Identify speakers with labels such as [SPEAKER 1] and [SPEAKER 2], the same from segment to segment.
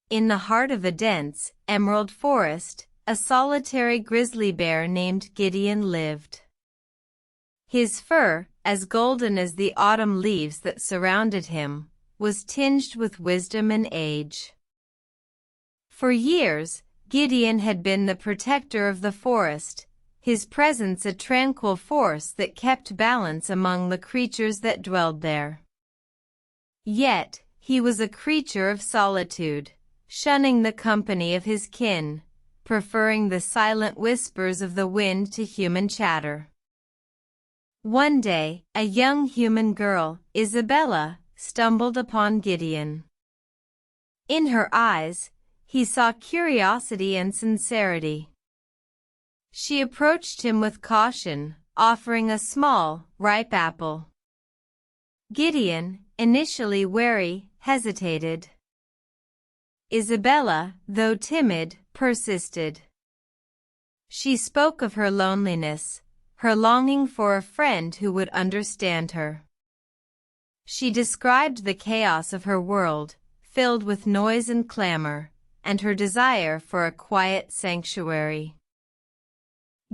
[SPEAKER 1] In the heart of a dense, emerald forest, a solitary grizzly bear named Gideon lived. His fur, as golden as the autumn leaves that surrounded him, was tinged with wisdom and age. For years, Gideon had been the protector of the forest, his presence a tranquil force that kept balance among the creatures that dwelled there. Yet, he was a creature of solitude, shunning the company of his kin, preferring the silent whispers of the wind to human chatter. One day, a young human girl, Isabella, stumbled upon Gideon. In her eyes, he saw curiosity and sincerity. She approached him with caution, offering a small, ripe apple. Gideon, initially wary, hesitated. Isabella, though timid, persisted. She spoke of her loneliness, her longing for a friend who would understand her. She described the chaos of her world, filled with noise and clamor, and her desire for a quiet sanctuary.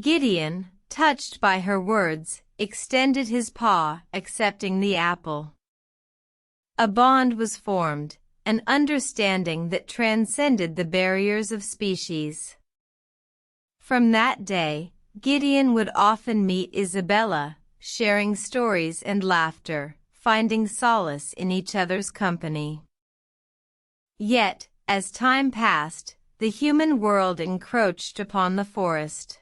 [SPEAKER 1] Gideon, touched by her words, extended his paw, accepting the apple. A bond was formed, an understanding that transcended the barriers of species. From that day, Gideon would often meet Isabella, sharing stories and laughter, finding solace in each other's company. Yet, as time passed, the human world encroached upon the forest.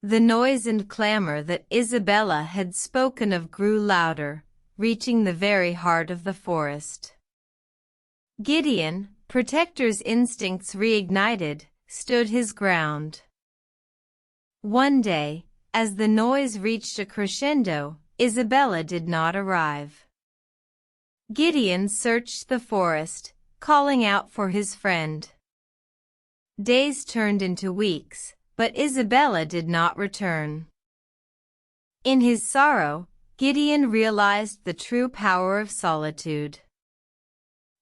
[SPEAKER 1] The noise and clamor that Isabella had spoken of grew louder, reaching the very heart of the forest. Gideon, protector's instincts reignited, stood his ground. One day, as the noise reached a crescendo, Isabella did not arrive. Gideon searched the forest, calling out for his friend. Days turned into weeks, but Isabella did not return. In his sorrow, Gideon realized the true power of solitude.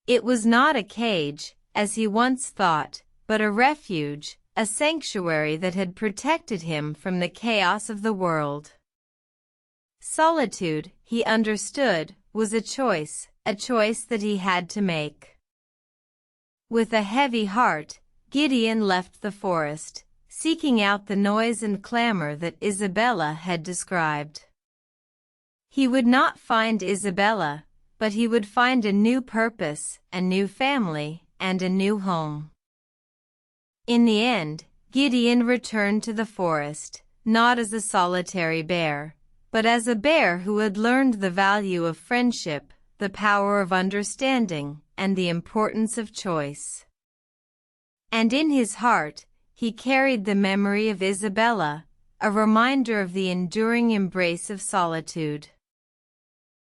[SPEAKER 1] It was not a cage, as he once thought, but a refuge, a sanctuary that had protected him from the chaos of the world. Solitude, he understood, was a choice that he had to make. With a heavy heart, Gideon left the forest, seeking out the noise and clamor that Isabella had described. He would not find Isabella, but he would find a new purpose, a new family, and a new home. In the end, Gideon returned to the forest, not as a solitary bear, but as a bear who had learned the value of friendship, the power of understanding, and the importance of choice. And in his heart, he carried the memory of Isabella, a reminder of the enduring embrace of solitude.